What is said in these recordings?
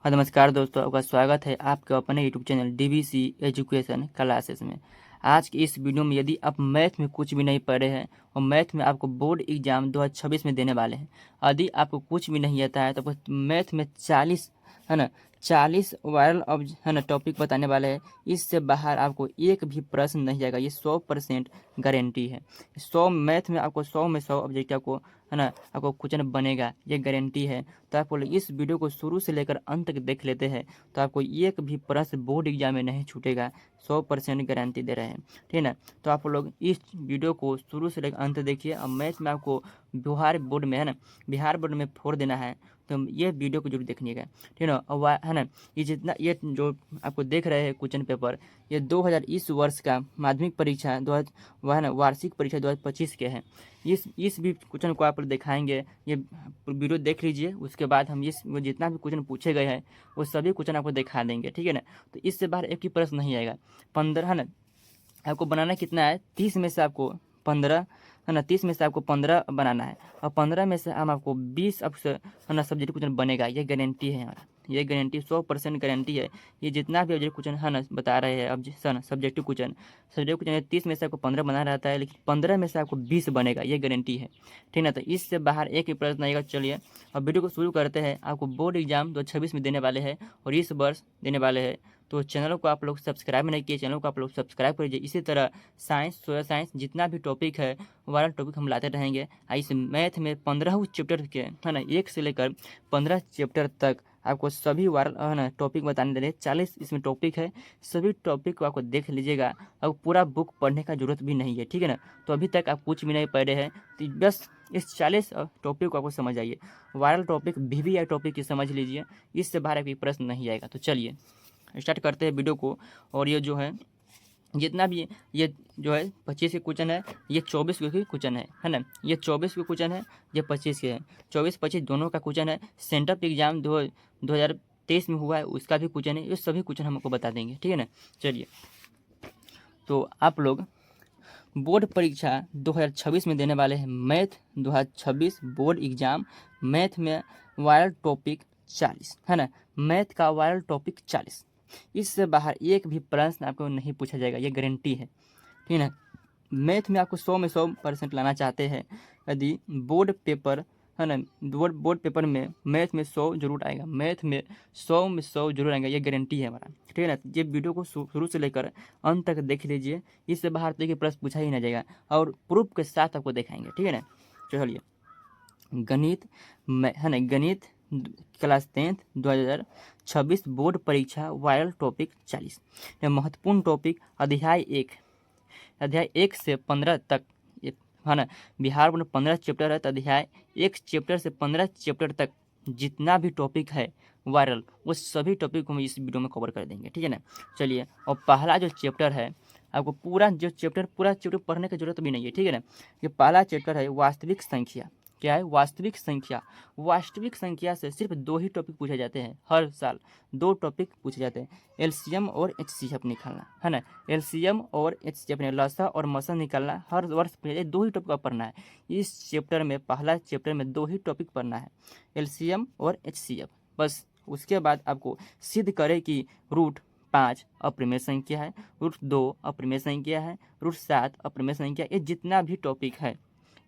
हाँ, नमस्कार दोस्तों, आपका स्वागत है आपके अपने YouTube channel DVC education classes में। आज की इस वीडियो में यदि आप मैथ में कुछ भी नहीं पढ़े हैं और मैथ में आपको बोर्ड एग्जाम 2026 में देने वाले हैं, यदि आपको कुछ भी नहीं आता है तो आपको मैथ में 40 है ना 40 वायरल अब है ना टॉपिक बताने वाले हैं। इससे बाहर आपको एक भी प्रश्न नहीं जाएगा, ये 100% गारंटी है। 100 मैथ में आपको 100 में 100 ऑब्जेक्ट आपको है ना आपको क्वेश्चन बनेगा, ये गारंटी है। तो आप लोग इस वीडियो को शुरू से लेकर अंत तक देख लेते हैं तो आपको एक भी प्रश्न बोर्ड एग्जाम में नहीं छूटेगा, 100% गारंटी दे रहे हैं, ठीक है ना। तो आप लोग इस वीडियो को शुरू से लेकर अंत देखिए। अब मैथ में आपको बिहार बोर्ड में है ना बिहार बोर्ड में 4 देना है, तो ये वीडियो को जरूर देखिएगा, ठीक है ना। और है ना ये जितना ये जो आपको देख रहे हैं क्वेश्चन पेपर, ये 2020 वर्ष का माध्यमिक परीक्षा वह है ना वार्षिक परीक्षा 2025 के हैं। इस भी क्वेश्चन को आप लोग दिखाएंगे, ये वीडियो देख लीजिए। उसके बाद हम इस वो जितना भी क्वेश्चन पूछे गए हैं वो सभी क्वेश्चन आपको दिखा देंगे, ठीक है ना। तो इससे बाहर एक ही प्रश्न नहीं आएगा। 15 है ना आपको बनाना कितना है, 30 में से आपको 15 है ना 30 में से आपको 15 बनाना है, और 15 में से हम आपको 20 आपसे है ना सब्जेक्ट क्वेश्चन बनेगा, ये गारंटी है हमारा, ये गारंटी 100% गारंटी है। ये जितना भी ऑब्जेक्ट क्वेश्चन है ना बता रहे हैं अब सब्जेक्टिव क्वेश्चन 30 में से आपको 15 बना रहता है, लेकिन 15 में से आपको 20 बनेगा, ये गारंटी है, ठीक ना। तो इससे बाहर एक ही प्रश्न आएगा। चलिए अब वीडियो को शुरू करते हैं। आपको बोर्ड एग्जाम 2026 में देने वाले हैं और इस वर्ष देने वाले हैं, तो चैनल को आप लोग सब्सक्राइब नहीं किए, चैनल को आप लोग सब्सक्राइब करिए। इसी तरह साइंस, सोशल साइंस जितना भी टॉपिक है वाला टॉपिक हम लाते रहेंगे। इस मैथ में 15 चैप्टर के है ना 1 से लेकर 15 चैप्टर तक आपको सभी वायरल है ना टॉपिक बताने दे रहे हैं। 40 इसमें टॉपिक है, सभी टॉपिक को आपको देख लीजिएगा। अब पूरा बुक पढ़ने का जरूरत भी नहीं है, ठीक है ना। तो अभी तक आप कुछ भी नहीं पढ़े हैं तो बस इस 40 टॉपिक को आपको समझ आइए। वायरल टॉपिक VVI टॉपिक की समझ लीजिए, इससे बाहर कोई प्रश्न नहीं आएगा। तो चलिए स्टार्ट करते हैं वीडियो को। और ये जो है जितना भी ये जो है 25 के क्वेश्चन है, ये 24 के क्वेश्चन है ना। ये 24 के क्वेश्चन है, ये 25 के है। 24-25 दोनों का क्वेश्चन है। सेंटर एग्जाम 2023 में हुआ है, उसका भी क्वेश्चन है। ये सभी क्वेश्चन हमको बता देंगे, ठीक है ना। चलिए तो आप लोग बोर्ड परीक्षा 2026 में देने वाले हैं मैथ 2026 बोर्ड एग्जाम। मैथ में वायरल टॉपिक 40 है ना, मैथ का वायरल टॉपिक 40। इससे बाहर एक भी प्रश्न आपको नहीं पूछा जाएगा, ये गारंटी है, ठीक है ना। मैथ में आपको 100 में 100% लाना चाहते हैं, यदि बोर्ड पेपर है ना बोर्ड पेपर में मैथ में 100 जरूर आएगा, मैथ में 100 में 100 जरूर आएगा, ये गारंटी है हमारा, ठीक है ना। ये वीडियो को शुरू से लेकर अंत तक देख लीजिए। इससे बाहर तो ये प्रश्न पूछा ही ना जाएगा और प्रूफ के साथ आपको दिखाएंगे, ठीक है ना। चलिए गणित में है ना गणित क्लास 10th 2026 बोर्ड परीक्षा वायरल टॉपिक 40। महत्वपूर्ण टॉपिक अध्याय 1 से 15 तक है ना। बिहार बोर्ड में 15 चैप्टर है, तो अध्याय 1 चैप्टर से 15 चैप्टर तक जितना भी टॉपिक है वायरल, वो सभी टॉपिक को हम इस वीडियो में कवर कर देंगे, ठीक है ना। चलिए और पहला जो चैप्टर है, आपको पूरा चैप्टर पढ़ने की जरूरत भी नहीं है, ठीक है ना। ये पहला चैप्टर है वास्तविक संख्या। क्या है? वास्तविक संख्या। वास्तविक संख्या से सिर्फ 2 ही टॉपिक पूछे जाते हैं हर साल, 2 टॉपिक पूछे जाते हैं, एलसीएम और एचसीएफ निकालना, है ना। एलसीएम और एचसीएफ ने लसा और मसा निकालना हर वर्ष पूछा जाए, 2 ही टॉपिक पढ़ना है इस चैप्टर में। पहला चैप्टर में 2 ही टॉपिक पढ़ना है, एलसीएम और एचसीएफ, बस। उसके बाद आपको सिद्ध करें कि रूट 5 अप्रिमेय संख्या है, रूट 2 अप्रिमेय संख्या है, रूट 7 अप्रिमेय संख्या। ये जितना भी टॉपिक है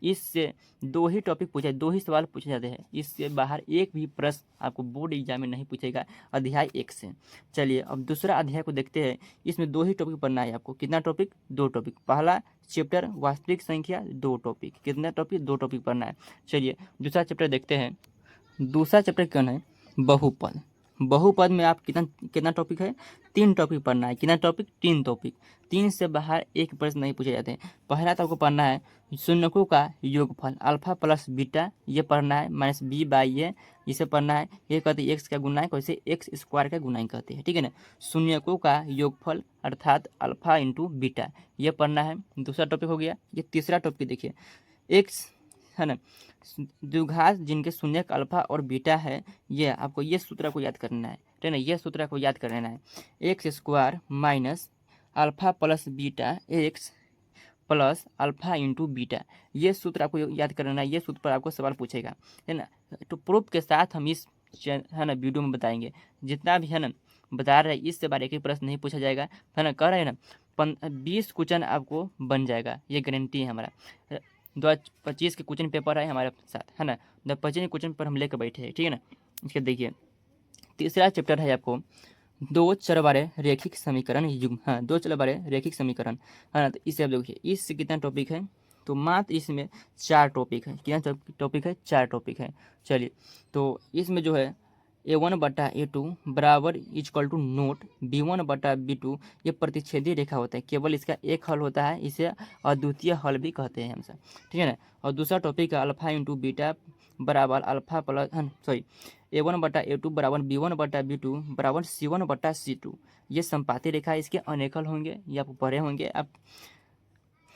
इससे 2 ही टॉपिक पूछे, 2 ही सवाल पूछे जाते हैं, इससे बाहर एक भी प्रश्न आपको बोर्ड एग्जाम में नहीं पूछेगा अध्याय 1 से। चलिए अब दूसरा अध्याय को देखते हैं। इसमें 2 ही टॉपिक पढ़ना है आपको। कितना टॉपिक? 2 टॉपिक। पहला चैप्टर वास्तविक संख्या, 2 टॉपिक। कितना टॉपिक? 2 टॉपिक पढ़ना है। चलिए दूसरा चैप्टर देखते हैं। दूसरा चैप्टर कौन है? बहुपद। बहुपद में आप कितना कितना टॉपिक है? 3 टॉपिक पढ़ना है। कितना टॉपिक? 3 टॉपिक। 3 से बाहर एक प्रश्न नहीं पूछे जाते हैं। पहला तो आपको पढ़ना है शून्यकों का योगफल, अल्फा प्लस बीटा, ये पढ़ना है, माइनस b/a, इसे पढ़ना है। ये कहते हैं एक्स का गुणांक, वैसे एक्स स्क्वायर का गुणांक कहते हैं, ठीक है ना। शून्यकों का योगफल अर्थात अल्फा इंटू बीटा, ये पढ़ना है। दूसरा टॉपिक हो गया। ये तीसरा टॉपिक देखिए, एक्स है ना द्विघात जिनके शून्यक अल्फा और बीटा है, ये आपको ये सूत्र को याद करना है, ठीक है ना। ये सूत्र को याद कर लेना है, x square minus alpha plus beta x plus alpha into beta, ये सूत्र आपको याद करना है। ये सूत्र पर आपको सवाल पूछेगा, है ना। तो प्रूफ के साथ हम इस है ना वीडियो में बताएंगे। जितना भी है ना बता रहे हैं इससे बार एक ही प्रश्न नहीं पूछा जाएगा, है ना, कह रहे हैं ना 20 क्वेश्चन आपको बन जाएगा, ये गारंटी है हमारा। 2025 के क्वेश्चन पेपर है हमारे साथ, है ना, 2025 क्वेश्चन पेपर हम लेकर बैठे हैं, ठीक है ना। इसके देखिए तीसरा चैप्टर है आपको दो चर वाले रैखिक समीकरण युग्म, हाँ, दो चर वाले रैखिक समीकरण, है ना। तो इसे आप देखिए इससे कितना टॉपिक है, तो मात्र इसमें 4 टॉपिक है। कितना टॉपिक है? 4 टॉपिक है। चलिए तो इसमें जो है A1/A2 बराबर इजक्वल टू नोट B1/B2, ये प्रतिच्छेदी रेखा होता है, केवल इसका एक हल होता है, इसे अद्वितीय हल भी कहते हैं हमसे, ठीक है ना। और दूसरा टॉपिक है अल्फा इंटू बीटा बराबर अल्फा प्लस, सॉरी, A1/A2 बराबर B1/B2 बराबर C1/C2, ये संपाती रेखा है, इसके अनेक हल होंगे, ये आप पढ़े होंगे आप।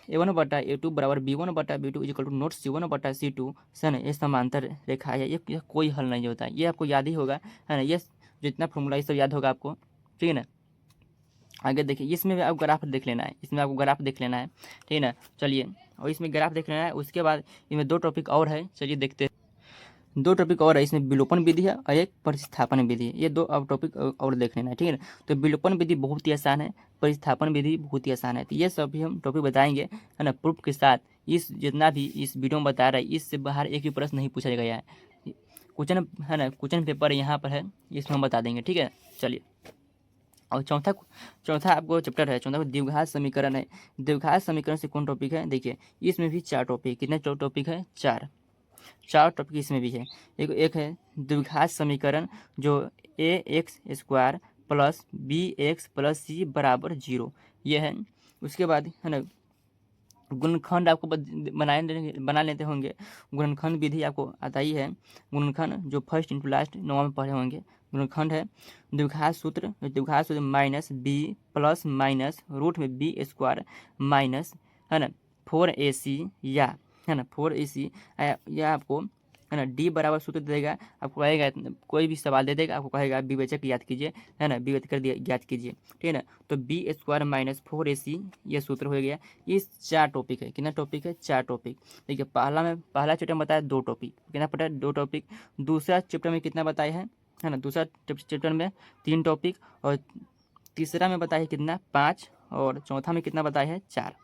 A1/A2 बराबर B1/B2 equal to note C1/C2, सन ये समांतर रेखा है, ये कोई हल नहीं होता है, ये आपको याद ही होगा, है ना। ये जितना फॉर्मूला ये सब याद होगा आपको, ठीक है ना। आगे देखिए इसमें भी आप ग्राफ देख लेना है, इसमें आपको ग्राफ देख लेना है, ठीक है ना। चलिए और इसमें ग्राफ देख लेना है, उसके बाद इसमें 2 टॉपिक और है, चलिए देखते हैं। 2 टॉपिक और है, इसमें विलोपन विधि है और एक प्रतिस्थापन विधि है, ये 2 अब टॉपिक और देख लेना है, ठीक है ना। तो विलोपन विधि बहुत ही आसान है, प्रतिस्थापन विधि बहुत ही आसान है, तो ये सब भी हम टॉपिक बताएंगे, है ना, प्रूफ के साथ। इस जितना भी इस वीडियो में बता रहा है इससे बाहर एक भी प्रश्न नहीं पूछा गया है, क्वेश्चन, है ना, क्वेश्चन पेपर यहाँ पर है, इसमें हम बता देंगे, ठीक है। चलिए और चौथा आपको चैप्टर है, चौथा द्विघात समीकरण है। द्विघात समीकरण से कौन टॉपिक है? देखिए इसमें भी 4 टॉपिक, कितने टॉपिक है? 4 टॉपिक इसमें भी है। एक है द्विघात समीकरण जो ax² plus bx plus c बराबर 0, ये है। उसके बाद है ना गुणनखंड आपको बना लेते होंगे, गुणनखंड विधि आपको आता ही है। गुणनखंड जो फर्स्ट इंटू लास्ट 9 में पढ़े होंगे, गुणनखंड है। द्विघात सूत्र minus b plus minus root में b² माइनस, है ना, 4ac, या, है ना, 4ac, या आपको, है ना, d बराबर सूत्र देगा, आपको कहेगा कोई भी सवाल दे देगा, आपको कहेगा विवेचक याद कीजिए, है ना, विवेचक याद कीजिए, ठीक है ना। तो b² माइनस 4ac ये सूत्र हो गया। इस 4 टॉपिक है, कितना टॉपिक है? 4 टॉपिक। देखिए पहला चैप्टर में बताया 2 टॉपिक, कितना पता है? 2 टॉपिक। दूसरा चैप्टर में कितना बताया है ना, दूसरा चैप्टर में 3 टॉपिक, और तीसरा में बताया कितना? 5, और चौथा में कितना बताया है? 4,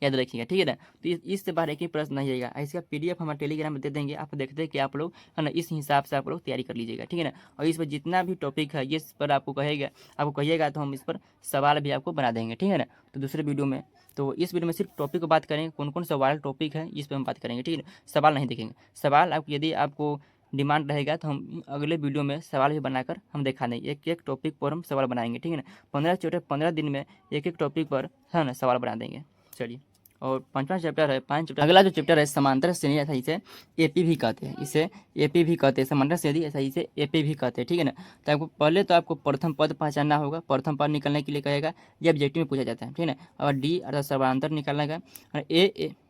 याद रखिएगा, ठीक है ना। तो इससे बाहर एक ही प्रश्न नहीं आएगा। इसका PDF हमारे टेलीग्राम में दे देंगे, आप देखते हैं कि आप लोग, है ना, इस हिसाब से आप लोग तैयारी कर लीजिएगा, ठीक है ना। और इस पर जितना भी टॉपिक है इस पर आपको कहिएगा तो हम इस पर सवाल भी आपको बना देंगे, ठीक है ना। तो दूसरे वीडियो में, तो इस वीडियो में सिर्फ टॉपिक को बात करेंगे, कौन कौन सवाल टॉपिक है इस पर हम बात करेंगे, ठीक है ना। सवाल नहीं देखेंगे, सवाल आप यदि आपको डिमांड रहेगा तो हम अगले वीडियो में सवाल भी बनाकर हम दिखा देंगे, एक एक टॉपिक पर हम सवाल बनाएंगे, ठीक है ना। 15 चैप्टर 15 दिन में एक एक टॉपिक पर, है ना, सवाल बना देंगे। चलिए और 5वां चैप्टर है, 5 चैप्टर। अगला जो चैप्टर है समांतर श्रेणी, ऐसा इसे एपी भी कहते हैं, इसे एपी भी कहते हैं, समांतर श्रेणी ऐसा इसे एपी भी कहते हैं, ठीक है ना। तो आपको पहले तो आपको प्रथम पद पहचानना होगा, प्रथम पद निकलने के लिए कहेगा, ये ऑब्जेक्टिव में पूछा जाता है, ठीक है ना। और डी अर्थात समांतर निकालने का, और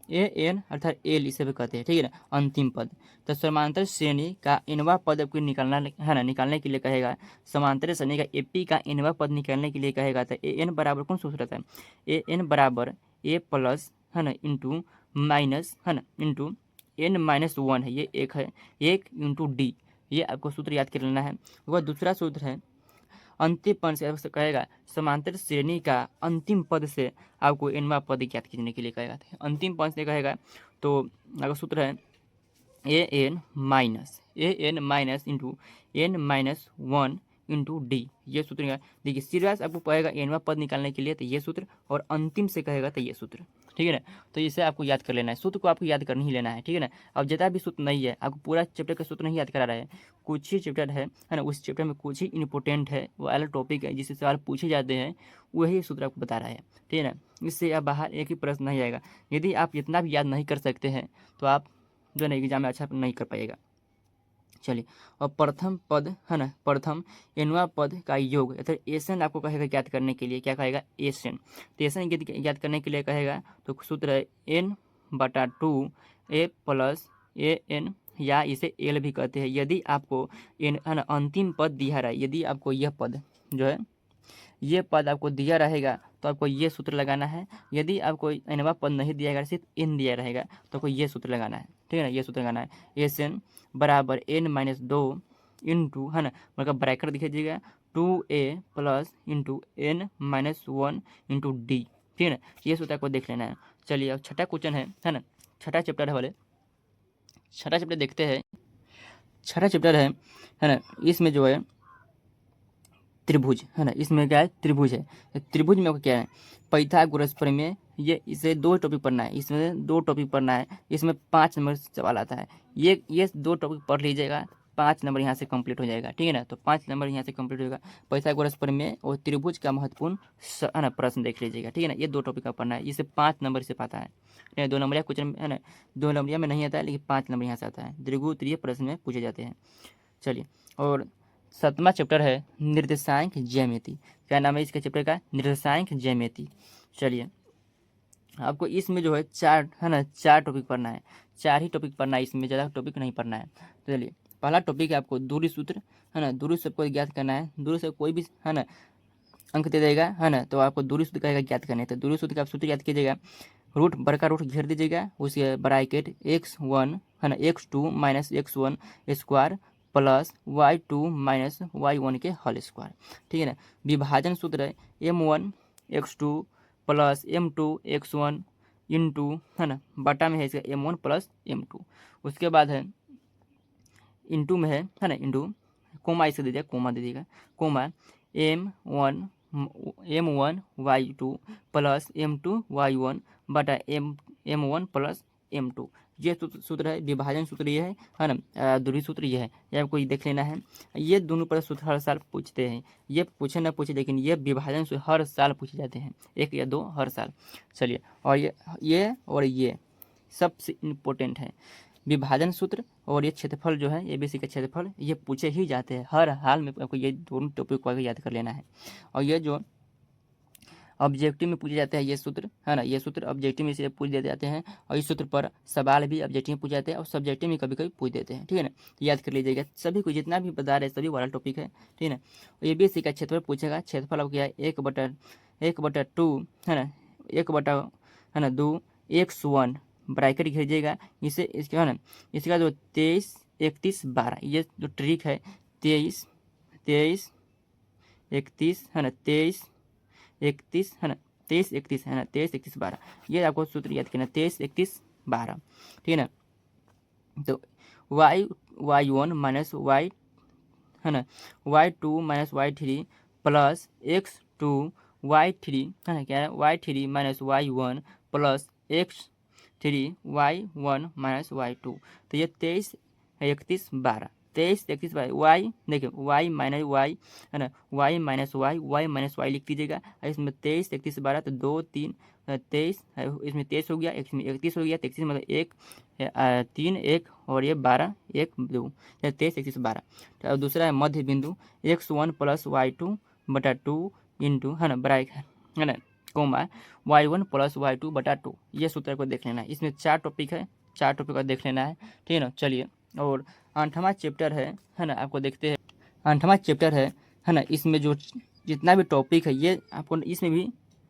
एन अर्थात एल इसे भी कहते हैं, ठीक है ना, अंतिम पद। तो समांतर श्रेणी का इनवा पद आपको निकालना है ना, निकालने के लिए कहेगा, समांतर श्रेणी का एपी का इनवा पद निकालने के लिए कहेगा, तो ए एन बराबर कौन सूत्र रहता है? ए एन बराबर ए प्लस, है ना, इंटू माइनस, है ना, इंटू n-1 है, ये एक है, 1 इंटू डी, ये आपको सूत्र याद कर लेना है। वह दूसरा सूत्र है अंतिम पद से कहेगा, समांतर श्रेणी का अंतिम पद से आपको nवां पद ज्ञात करने के लिए कहेगा, अंतिम पद से कहेगा तो आपका सूत्र है an minus into n-1 into D, ये सूत्र है। देखिए सीरियस आपको कहेगा nवां पद निकालने के लिए तो ये सूत्र, और अंतिम से कहेगा तो ये सूत्र, ठीक है ना। तो इसे आपको याद कर लेना है, सूत्र को आपको याद कर ही लेना है, ठीक है ना। अब जितना भी सूत्र नहीं है, आपको पूरा चैप्टर का सूत्र नहीं याद करा रहा है, कुछ ही चैप्टर है ना, उस चैप्टर में कुछ ही इंपॉर्टेंट है, वो अलग टॉपिक है जिससे सवाल पूछे जाते हैं, वही सूत्र आपको बता रहा है, ठीक है ना। इससे आप बाहर एक ही प्रश्न नहीं आएगा। यदि आप इतना भी याद नहीं कर सकते हैं तो आप जो है एग्जाम में अच्छा नहीं कर पाएगा। चलिए और प्रथम पद, है ना, प्रथम nवां पद का योग अर्थात एसन आपको कहेगा ज्ञात करने के लिए, क्या कहेगा? एसन। तो एसन ज्ञात करने के लिए कहेगा तो सूत्र है n/2 a plus A N, या इसे एल भी कहते हैं। यदि आपको एन, है ना, अंतिम पद दिया रहा है, यदि आपको यह पद जो है ये पद आपको दिया रहेगा तो आपको ये सूत्र लगाना है। यदि आपको nवां पद नहीं दिया गया, सिर्फ n दिया रहेगा, तो आपको ये सूत्र लगाना है, ठीक है ना। ये सूत्र लगाना है, Sn बराबर n-2 इंटू, है ना, मतलब ब्रैकेट दिखिएगा 2a plus into n-1 into d, ठीक है ना। ये सूत्र आपको देख लेना है। चलिए अब छठा क्वेश्चन है ना, छठा चैप्टर है वाले, छठा चैप्टर देखते हैं। छठा चैप्टर है ना, इसमें जो है त्रिभुज, है ना, इसमें क्या है, त्रिभुज है। त्रिभुज में क्या है, पाइथागोरस प्रमेय, ये इसे 2 टॉपिक पढ़ना है, इसमें 2 टॉपिक पढ़ना है, इसमें 5 नंबर सवाल आता है। ये 2 टॉपिक पढ़ लीजिएगा, 5 नंबर यहाँ से कंप्लीट हो जाएगा, ठीक है ना। तो 5 नंबर यहाँ से कंप्लीट होगा। पाइथागोरस प्रमेय और त्रिभुज का महत्वपूर्ण है ना प्रश्न देख लीजिएगा, ठीक है ना। ये 2 टॉपिक का पढ़ना है, इसे 5 नंबर से पाता है। 2 नंबरिया क्वेश्चन है ना, 2 नंबरिया में नहीं आता है, लेकिन 5 नंबर यहाँ से आता है, द्विगुत्रीय प्रश्न में पूछे जाते हैं। चलिए, और 7वां चैप्टर है निर्देशांक ज्यामिति। क्या नाम है इसके चैप्टर का, निर्देशांक ज्यामिति। चलिए, आपको इसमें जो है 4 है ना, 4 टॉपिक पढ़ना है, 4 ही टॉपिक पढ़ना है, इसमें ज़्यादा टॉपिक नहीं पढ़ना है। तो चलिए, पहला टॉपिक है आपको दूरी सूत्र, है ना, दूरी सूत्र को ज्ञात करना है। दूरी से कोई भी, है ना, अंक दे देगा, है ना, तो आपको दूरी सूत्र का ज्ञात करना है। तो दूरी सूत्र का आप सूत्र याद कीजिएगा, रूट बड़का रूट घेर दीजिएगा, उसके ब्रैकेट x1, है ना, x2 minus x1 square plus y2 minus y1 के होल स्क्वायर, ठीक है ना। विभाजन सूत्र है m1 x2 plus m2 x1 into, है ना, बटा में है इसका m1 प्लस m2। उसके बाद है इंटू में है ना, इंटू कोमा इसे दीजिएगा, कोमा दे दीजिएगा, coma m1 y2 plus m2 y1 बटा m1 प्लस m2। ये सूत्र है, विभाजन सूत्र ये है ना, दूरी सूत्र ये है, ये आपको देख लेना है। ये दोनों पर सूत्र हर साल पूछते हैं, ये पूछे ना पूछे, लेकिन ये विभाजन सूत्र हर साल पूछे जाते हैं, 1 या 2 हर साल। चलिए, और ये और ये सबसे इम्पोर्टेंट है, विभाजन सूत्र और ये क्षेत्रफल जो है, ABC का क्षेत्रफल, ये पूछे ही जाते हैं हर हाल में। आपको ये दोनों टॉपिक को याद कर लेना है। और ये जो ऑब्जेक्टिव में पूछे जाते हैं ये सूत्र, है ना, ये सूत्र ऑब्जेक्टिव में से पूछ देते जाते हैं, और इस सूत्र पर सवाल भी ऑब्जेक्टिव में पूछ जाते हैं और सब्जेक्टिव में कभी कभी पूछ देते हैं, ठीक है ना। तो याद कर लीजिएगा, सभी को जितना भी बता रहे सभी वाला टॉपिक है, ठीक है ना। ABC का क्षेत्रफल पूछेगा, क्षेत्रफल अब क्या है 1/2, है ना, 1/, है ना, 2 x1 ब्रैकेट घेरिएगा, इसे इसके, है ना, इसका जो 23 31 12, ये जो ट्रिक है 23 31 31, है ना, 23 31, है ना, 23 31, है ना, 23 31 12, ये आपको सूत्र याद करना, 23 31 12, ठीक है ना। तो y1 माइनस y, है ना, y2 minus y3 plus x2 y3, है ना, क्या है y3 minus y1 plus x3 y1 minus y2। तो ये 23 31 12, 23 31 y, देखिए y माइनस y, है ना, y माइनस y लिख दीजिएगा। इसमें 23 31 12, तो 2 3 23, इसमें 23 हो गया, इसमें 31 हो गया, 31 मतलब 1 3 1, और ये 12 1 2, 23 31 12। तो दूसरा है मध्य बिंदु x1 प्लस y2 बटा 2 इंटू, है ना, ब्रैकेट, है ना, कोमा y1 प्लस y2 बटा 2। ये सूत्र को देख लेना है, इसमें 4 टॉपिक है, 4 टॉपिक का देख लेना है, ठीक है ना। चलिए, और 8वां चैप्टर है ना, आपको देखते हैं 8वां चैप्टर है ना, इसमें जो जितना भी टॉपिक है ये आपको इसमें भी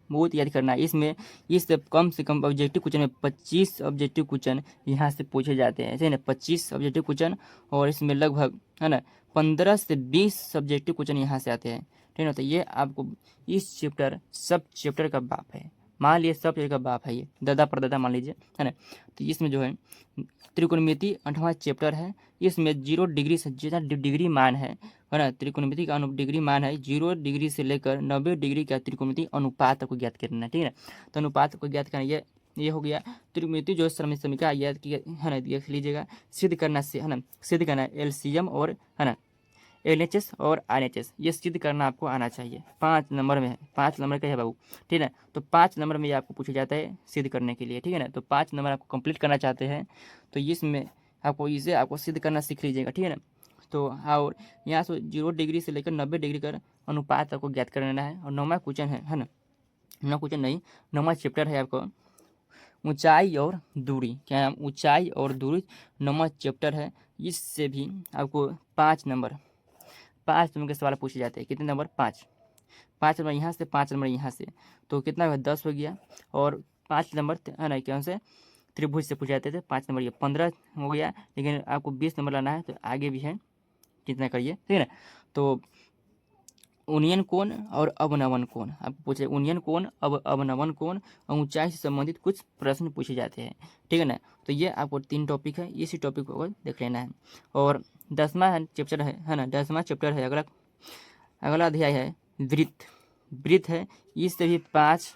बहुत याद करना है। इसमें इससे कम से कम ऑब्जेक्टिव क्वेश्चन में 25 ऑब्जेक्टिव क्वेश्चन यहाँ से पूछे जाते हैं, ऐसे ना, 25 ऑब्जेक्टिव क्वेश्चन, और इसमें लगभग, है ना, 15 से 20 सब्जेक्टिव क्वेश्चन यहाँ से आते हैं, ठीक है ना। तो ये आपको इस चैप्टर सब चैप्टर का बाप है, मान लीजिए सब चैप्टर का बाप है, ये दादा परदादा मान लीजिए, है ना। तो इसमें जो है त्रिकोणमिति 8वां चैप्टर है, इसमें 0 डिग्री से जितना डिग्री मान है ना, त्रिकोणमिति का डिग्री मान है 0 डिग्री से लेकर 90 डिग्री का त्रिकोणमिति अनुपात को ज्ञात करना है, ठीक है ना। तो अनुपात को ज्ञात करना, ये हो गया त्रिकोणमिति जो समीकरण याद किया, है ना, देख लीजिएगा। सिद्ध करना से, है ना, सिद्ध करना LCM और, है ना, LHS और RHS, ये सिद्ध करना आपको आना चाहिए। 5 नंबर में है, 5 नंबर का है बाबू, ठीक है। तो 5 नंबर में ये आपको पूछा जाता है सिद्ध करने के लिए, ठीक है ना। तो 5 नंबर आपको कंप्लीट करना चाहते हैं तो इसमें आपको इसे आपको सिद्ध करना सीख लीजिएगा, ठीक है ना। तो और यहाँ से 0 डिग्री से लेकर 90 डिग्री का अनुपात आपको ज्ञात करना है। और 9वां क्वेश्चन है ना, 9वां क्वेश्चन नहीं, 9वां चैप्टर है आपको ऊंचाई और दूरी। क्या है, ऊंचाई और दूरी 9वां चैप्टर है। इससे भी आपको 5 नंबर के सवाल पूछे जाते हैं। कितने नंबर, 5, 5 नंबर यहाँ से, 5 नंबर यहाँ से, तो कितना हुआ 10 हो गया। और 5 नंबर है ना क्या से त्रिभुज से पूछे जाते थे, 5 नंबर ये 15 हो गया। लेकिन आपको 20 नंबर लाना है तो आगे भी है, कितना करिए, ठीक है ना। तो उन्नयन कोण और अवनमन कोण आपको पूछे, उन्नयन कोण अवनमन कोण और ऊंचाई से संबंधित कुछ प्रश्न पूछे जाते हैं, ठीक है ना। तो ये आपको 3 टॉपिक है, इसी टॉपिक को देख लेना है। और 10वां चैप्टर है ना, 10वां चैप्टर है, अगला अगला अध्याय है वृत्त। वृत्त है, इससे भी 5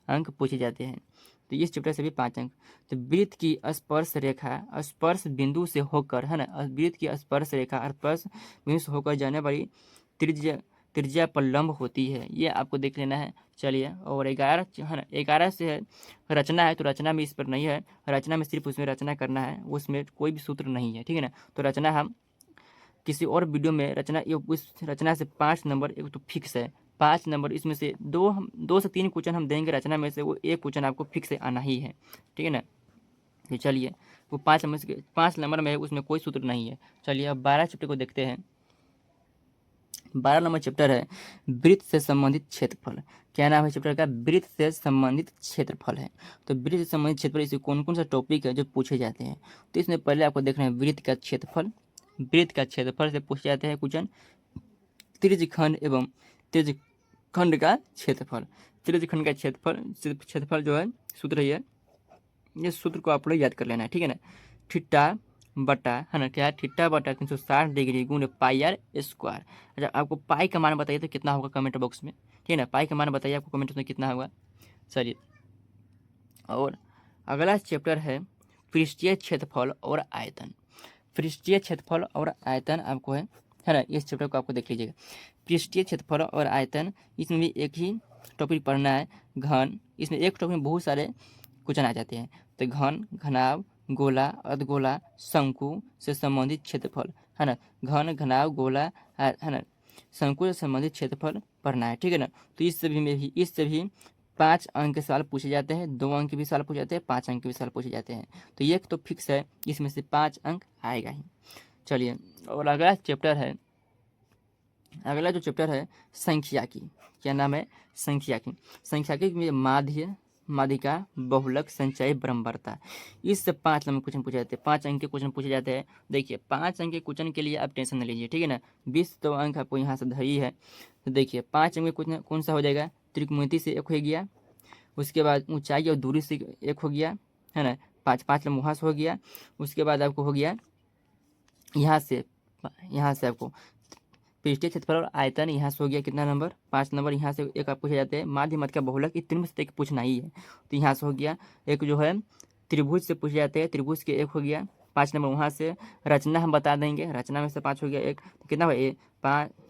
अंक पूछे जाते हैं, तो इस चैप्टर से भी 5 अंक। तो वृत्त की स्पर्श रेखा स्पर्श बिंदु से होकर, है ना, वृत्त की स्पर्श रेखा स्पर्श बिंदु से होकर जाने वाली त्रिज्या त्रिज्या पर लंब होती है, ये आपको देख लेना है। चलिए, और 11 है ना, 11 से है रचना है, तो रचना में इस पर नहीं है, रचना में सिर्फ उसमें रचना करना है, उसमें कोई भी सूत्र नहीं है, ठीक है ना। तो रचना हम किसी और वीडियो में रचना, उस रचना से 5 नंबर एक तो फिक्स है, 5 नंबर इसमें से 2 से 3 क्वेश्चन हम देंगे रचना में से, वो एक क्वेश्चन आपको फिक्स से आना ही है, ठीक है ना। तो चलिए, वो 5 नंबर में है, उसमें कोई सूत्र नहीं है। चलिए अब 12 चैप्टर को देखते हैं। 12 नंबर चैप्टर है वृत्त से संबंधित क्षेत्रफल। क्या नाम है चैप्टर का? वृत्त से संबंधित क्षेत्रफल है। तो वृत्त से संबंधित क्षेत्रफल, इसमें कौन कौन सा टॉपिक है जो पूछे जाते हैं, तो इसमें पहले आपको देखना है वृत्त का क्षेत्रफल। वृत्त का क्षेत्रफल से पूछे जाते हैं क्वेश्चन। त्रिज्यखंड एवं त्रिज्यखंड का क्षेत्रफल। त्रिज्यखंड का क्षेत्रफल जो है सूत्र है, ये सूत्र को आप लोग याद कर लेना है, ठीक है ना। थीटा बटा, है ना, क्या है, थीटा बटा 360 डिग्री गुणे पाई आर स्क्वायर। अच्छा, आपको पाई का मान बताइए तो कितना होगा कमेंट बॉक्स में, ठीक है ना। पाई का मान बताइए आपको कमेंट बॉक्स में कितना होगा। चलिए, और अगला चैप्टर है पृष्ठीय क्षेत्रफल और आयतन। पृष्ठीय क्षेत्रफल और आयतन आपको है ना, इस चैप्टर को आपको देख लीजिएगा। पृष्ठीय क्षेत्रफल और आयतन, इसमें भी एक ही टॉपिक पढ़ना है, घन। इसमें एक टॉपिक में बहुत सारे क्वेश्चन आ जाते हैं, तो घन, घनाभ, गोला, अर्धगोला, शंकु से संबंधित क्षेत्रफल, है ना। घन, घनाभ, गोला, है ना, शंकु से संबंधित क्षेत्रफल पढ़ना है, ठीक है ना। तो इससे भी 5 अंक के सवाल पूछे जाते हैं, 2 अंक के भी सवाल पूछे जाते हैं, 5 अंक के भी सवाल पूछे जाते हैं। तो ये तो फिक्स है, इसमें से 5 अंक आएगा ही। चलिए, और अगला जो चैप्टर है संख्याकी। क्या नाम है? संख्याकी। संख्याकी में माध्य, माध्यिका, बहुलक, संचय, ब्रह्मवर्ता, इससे 5 नंबर क्वेश्चन पूछे जाते हैं, 5 अंक के क्वेश्चन पूछे जाते हैं। देखिए, 5 अंक के क्वेश्चन के लिए आप टेंशन न लीजिए, ठीक है ना। 20 तो अंक आपको यहाँ से धरी है। तो देखिए, 5 अंक के क्वेश्चन कौन सा हो जाएगा? त्रिकोणमिति से एक हो गया, उसके बाद ऊंचाई और दूरी से एक हो गया, है ना, 5 नंबर वहाँ से हो गया। उसके बाद आपको हो गया यहाँ से आपको पृष्ठीय क्षेत्रफल और आयतन, यहाँ से हो गया कितना नंबर? 5 नंबर। यहाँ से एक आप पूछे जाते हैं माध्य, मध्य का बहुलक, ये 3 में से एक पूछना ही है, तो यहाँ से हो गया। एक जो है त्रिभुज से पूछे जाते हैं, त्रिभुज के एक हो गया 5 नंबर। वहाँ से रचना हम बता देंगे, रचना में से 5 हो गया एक, तो कितना हुआ?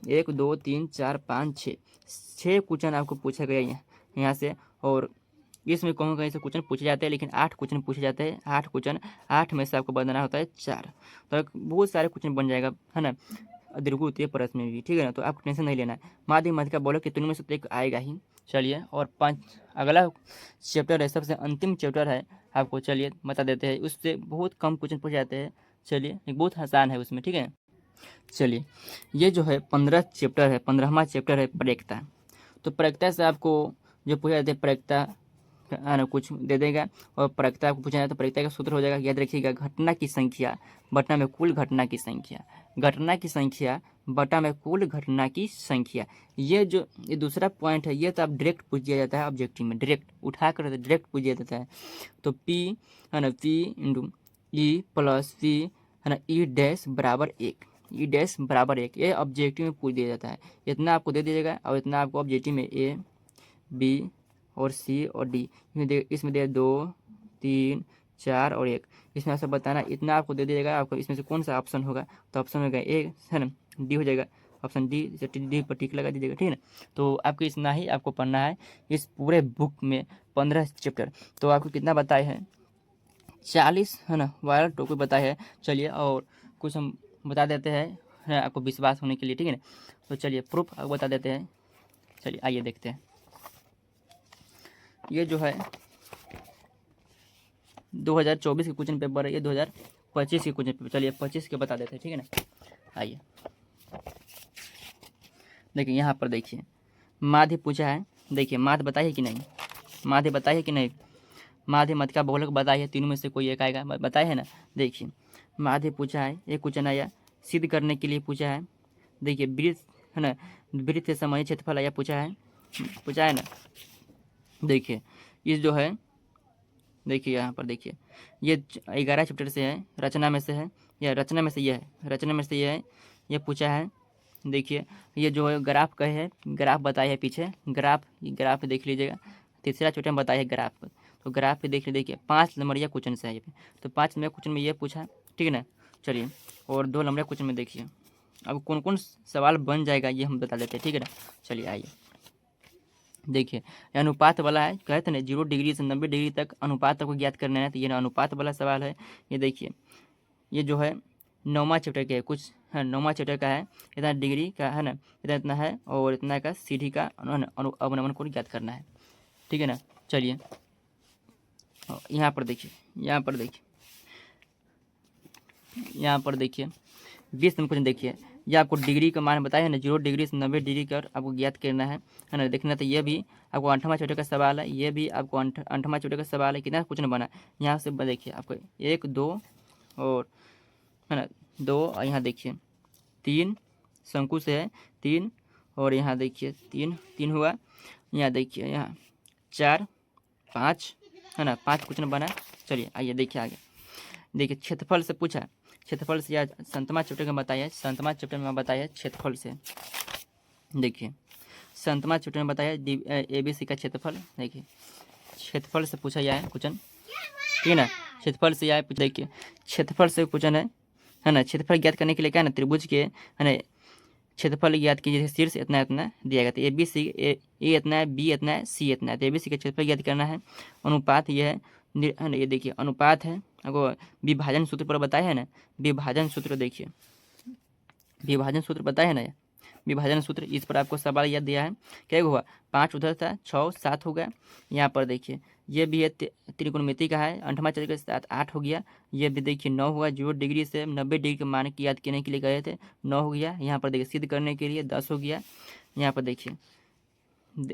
1 2 3 4 5 6 क्वेश्चन आपको पूछा गया यहाँ से। और इसमें कहीं से क्वेश्चन पूछे जाते हैं, लेकिन 8 क्वेश्चन पूछे जाते हैं। 8 क्वेश्चन, 8 में से आपको बनाना होता है 4, तो बहुत सारे क्वेश्चन बन जाएगा, है ना, दीर्घवृत्तीय प्रश्न में भी, ठीक है ना। तो आपको टेंशन नहीं लेना है, माध्य, मध्य का बहुलक, तीनों में से तो एक आएगा ही। चलिए, और अगला चैप्टर है, सबसे अंतिम चैप्टर है, आपको चलिए बता देते हैं। उससे बहुत कम क्वेश्चन पूछे जाते हैं, चलिए, एक बहुत आसान है उसमें, ठीक है। चलिए, ये जो है 15 चैप्टर है, 15वां चैप्टर है प्रयोक्ता। तो प्रयोक्ता से आपको जो पूछा जाता है, प्रयोक्ता कुछ दे देगा, और प्रयोक्ता आपको पूछा जाए तो प्रयोक्ता का सूत्र हो जाएगा, याद रखिएगा, घटना की संख्या बटा में कुल घटना की संख्या, घटना की संख्या बटा में कुल घटना की संख्या। ये दूसरा पॉइंट है, ये तो आप डायरेक्ट पूछ दिया जाता है ऑब्जेक्टिव में, डायरेक्ट उठा कर डायरेक्ट पूछ दिया जाता है। तो P, है ना, P into E plus P, है ना, ई डैश बराबर 1, ई डैश बराबर 1, ये ऑब्जेक्टिव में पूछ दिया जाता है। इतना आपको दे दीजिएगा, और इतना आपको ऑब्जेक्टिव में A, B और C और D, इसमें दे 2 3 4 और 1, इसमें ऐसा बताना, इतना आपको दे दीजिएगा। आपको इसमें से कौन सा ऑप्शन होगा, तो ऑप्शन होगा ए, है ना, डी हो जाएगा, ऑप्शन डी, डी पर टिक लगा दीजिएगा, ठीक है ना। तो आपको इतना ही आपको पढ़ना है इस पूरे बुक में 15 चैप्टर। तो आपको कितना बताए हैं? 40, है ना, 12 टॉपिक बताए हैं। चलिए, और कुछ हम बता देते हैं, है ना, आपको विश्वास होने के लिए, ठीक है ना। तो चलिए, प्रूफ आपको बता देते हैं। चलिए, आइए देखते हैं। ये जो है 2024 के क्वेश्चन पेपर है, ये 2025 के क्वेश्चन पेपर। चलिए 25 के बता देते हैं, ठीक है ना। आइए देखिए, यहाँ पर देखिए, माध्य पूछा है। देखिए माध्य बताइए कि नहीं, माध्य बताइए कि नहीं, माध्य मत का बहुलक बताइए, तीनों में से कोई एक आएगा, बताए है ना। देखिए माध्य पूछा है, एक क्वेश्चन आया सिद्ध करने के लिए पूछा है। देखिए वृत्त है ना, वृत्त से संबंधित क्षेत्रफल आया पूछा है ना। देखिए इस जो है, देखिए यहाँ पर देखिए ये 11 चैप्टर से है, रचना में से है, या रचना में से ये है, रचना में से ये है, ये पूछा है। देखिए ये जो है ग्राफ का है, ग्राफ बताया है पीछे, ग्राफ देख लीजिएगा, तीसरा चैप्टर में बताया है ग्राफ। तो ग्राफ पे देख लीजिए, देखिए 5 नंबर या क्वेश्चन से है ये पे, तो 5 नंबर क्वेश्चन में ये पूछा, ठीक है ना। चलिए और 2 नंबर क्वेश्चन में देखिए अब कौन कौन सवाल बन जाएगा ये हम बता देते हैं, ठीक है ना। चलिए आइए देखिए ये अनुपात वाला है, कहते हैं 0 डिग्री से 90 डिग्री तक अनुपात तक को ज्ञात करना है, तो ये अनुपात वाला सवाल है। ये देखिए ये जो है 9वां चैप्टर के कुछ है, 9वां चैप्टर का है, इतना डिग्री का है ना, इतना है, और इतना का सीढ़ी का अवनमन को ज्ञात करना है, ठीक है ना। चलिए यहाँ पर देखिए, यहाँ पर देखिए, यहाँ पर देखिए 20 नंबर क्वेश्चन देखिए, ये आपको डिग्री का मान बताया है ना, 0 डिग्री से 90 डिग्री का आपको ज्ञात करना है ना, देखना। तो ये भी आपको 8वां चैप्टर का सवाल है, ये भी आपको 8वां चैप्टर का सवाल है। कितना क्वेश्चन बना यहाँ से देखिए आपको 1 2 और है ना 2, और यहाँ देखिए 3 शंकु से है 3, और यहाँ देखिए 3 हुआ, यहाँ देखिए यहाँ 4 5 है ना, 5 क्वेश्चन बना। चलिए आइए देखिए आगे, देखिए क्षेत्रफल से पूछा, क्षेत्रफल से या 7वां चैप्टर में बताया, 7वां चैप्टर में बताया क्षेत्रफल से। देखिए 7वां चैप्टर में बताया ABC का क्षेत्रफल। देखिए क्षेत्रफल से पूछा गया है क्वेश्चन, ठीक है ना, क्षेत्रफल से आया। देखिए क्षेत्रफल से क्वेश्चन है ना, क्षेत्रफल ज्ञात करने के लिए क्या है ना, त्रिभुज के है ना क्षेत्रफल ज्ञात कीजिए, शीर्ष इतना इतना दिया गया, तो ABC ए इतना है, B इतना है, C इतना है, तो ABC का क्षेत्रफल ज्ञात करना है। अनुपात ये है ना, ये देखिए अनुपात है, आपको विभाजन सूत्र पर बताया है ना, विभाजन सूत्र देखिए, विभाजन सूत्र बताया है ना, विभाजन सूत्र, इस पर आपको सवाल याद दिया है। क्या हुआ 5 उधर था, 6 7 हो गया। यहाँ पर देखिए ये भी है त्रिकोणमिति का है, 8वां चैप्टर के साथ 8 हो गया। ये भी देखिए 9 हुआ, 0 डिग्री से 90 डिग्री के मान की याद करने के लिए गए थे, 9 हो गया। यहाँ पर देखिए सिद्ध करने के लिए 10 हो गया। यहाँ पर देखिए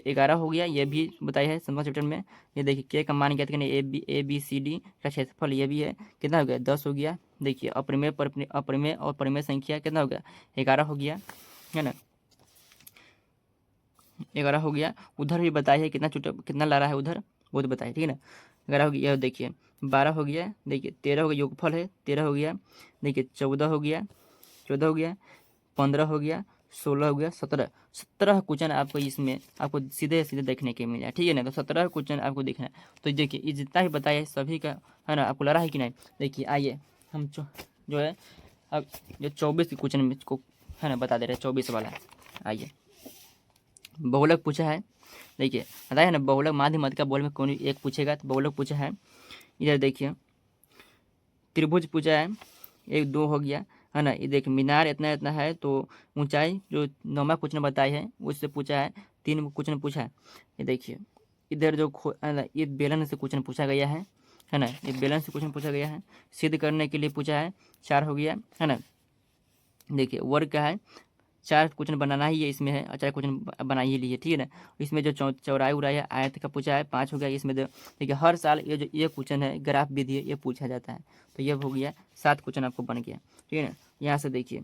11 हो गया, ये भी बताया है 7वां चैप्टर में। ये देखिए के का मान ज्ञात करने, ABCD का क्षेत्रफल ये भी है, कितना हो गया 10 हो गया। देखिए अप्रमेय अप्रमेय और प्रमेय संख्या कितना हो गया 11 हो गया, है ना 11 हो गया। उधर भी बताया है कितना ला रहा है उधर, वो तो बताया, ठीक है ना। 11 हो गया, देखिए 12 हो गया, देखिए 13 हो गया, योगफल है 13 हो गया। देखिए 14 हो गया, 14 हो गया, 15 हो गया, 16 हो गया, 17 क्वेश्चन आपको इसमें आपको सीधे सीधे देखने के मिला, ठीक है ना। तो 17 क्वेश्चन आपको देखना है। तो देखिए ये जितना भी बताया है सभी का है ना, आपको लगा है कि नहीं। देखिए आइए हम जो है अब जो 24 क्वेश्चन को है ना बता दे रहे हैं, 24 वाला। आइए बहुलक पूछा है, देखिए बताया ना बहुलक माध्य मध्य का बहुलक में कौन एक पूछेगा, तो बहुलक पूछा है। इधर देखिए त्रिभुज पूछा है, 1 2 हो गया, है ना। ये देखिए मीनार इतना इतना है, तो ऊंचाई जो 9वां क्वेश्चन बताई है उससे पूछा है, 3 क्वेश्चन पूछा है। ये देखिए इधर जो है ना, ये बेलन से क्वेश्चन पूछा गया है ना, ये बेलन से क्वेश्चन पूछा गया है। सिद्ध करने के लिए पूछा है, 4 हो गया, है ना। देखिए वर्ग का है, 4 क्वेश्चन बनाना ही है इसमें है, 4 क्वेश्चन बना ही लिए, ठीक है ना। इसमें जो चौड़ाई उड़ाई है आयत का पूछा है, 5 हो गया। इसमें देखिए हर साल ये जो ये क्वेश्चन है ग्राफ विधि है, ये पूछा जाता है, तो ये हो गया 7 क्वेश्चन आपको बन गया, ठीक है ना। यहाँ से देखिए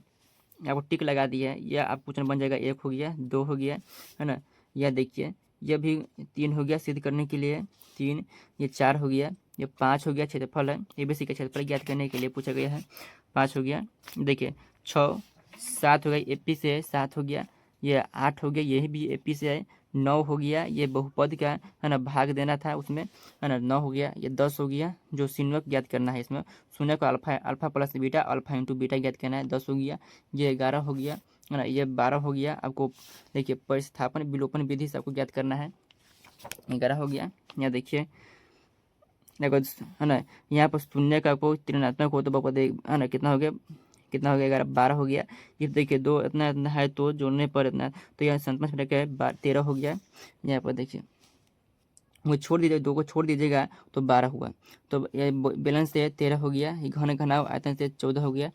आपको टिक लगा दिया है, यह आप क्वेश्चन बन जाएगा, 1 हो गया, 2 हो गया, है ना। यह देखिए यह भी 3 हो गया, सिद्ध करने के लिए 3, ये 4 हो गया, ये 5 हो गया, क्षेत्रफल है ABC का क्षेत्रफल ज्ञात करने के लिए पूछा गया है, 5 हो गया। देखिए 6 7 हो गया, AP से है 7 हो गया, ये 8 हो गया, यही भी AP से है, 9 हो गया, ये बहुपद का है ना भाग देना था उसमें, है ना 9 हो गया। ये 10 हो गया, जो शून्य ज्ञात करना है इसमें, शून्य को alpha plus beta, alpha into beta ज्ञात करना है, 10 हो गया। ये 11 हो गया, है ना, ये 12 हो गया। आपको देखिए प्रतिस्थापन विलोपन विधि से आपको ज्ञात करना है, 11 हो गया। यहाँ देखिए देखो है ना, यहाँ पर शून्य का आपको ऋणात्मक हो तो बहुपद है ना, कितना हो गया, कितना हो गया 11 12 हो गया। ये देखिए 2 इतना इतना है, तो जोड़ने पर इतना, तो यहाँ 7 क्या है 13 हो गया। यहाँ पर देखिए वो छोड़ दीजिए, 2 को छोड़ दीजिएगा तो 12 हुआ, तो ये बैलेंस से 13 हो गया। ये घन घनाव आयतन से 14 हो गया।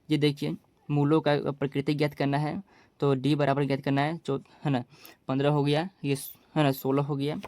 ये देखिए मूलों का प्रकृति ज्ञात करना है, तो डी बराबर ज्ञात करना है, है ना 15 हो गया, ये है ना 16 हो गया।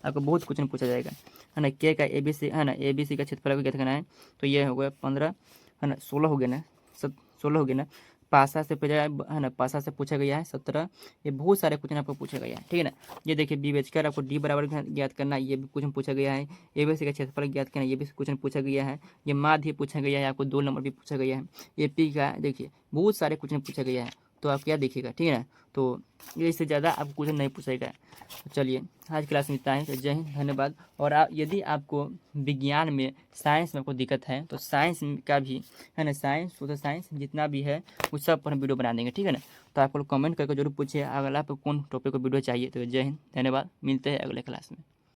आपको बहुत क्वेश्चन पूछा जाएगा, है ना। के का ABC है ना, ABC का क्षेत्रफल को ज्ञात करना है, तो ये हो गया 15, है ना 16 हो गया ना, 16 हो गया ना। पासा से पूछा है ना, पासा से पूछा गया है 17। ये बहुत सारे क्वेश्चन आपको पूछा गया है, ठीक है ना। ये देखिए बी बेच कर आपको डी बराबर ज्ञात करना है, ये भी क्वेश्चन पूछा गया है। ABC का क्षेत्रफल ज्ञात करना, ये भी क्वेश्चन पूछा गया है। ये माध्य पूछा गया है, आपको 2 नंबर भी पूछा गया है। AP का देखिए बहुत सारे क्वेश्चन पूछा गया है, तो आप क्या देखिएगा, ठीक है ना। तो ये इससे ज़्यादा आपको क्वेश्चन नहीं पूछेगा। तो चलिए आज क्लास में इतना है, तो जय हिंद, धन्यवाद। और यदि आपको विज्ञान में साइंस में कोई दिक्कत है तो साइंस का भी, है ना, साइंस सोशल साइंस जितना भी है उस सब पर हम वीडियो बना देंगे, ठीक है ना। तो आप लोग कमेंट करके जरूर पूछिए अगला आपको कौन टॉपिक पर वीडियो चाहिए। तो जय हिंद, धन्यवाद, मिलते हैं अगले क्लास में।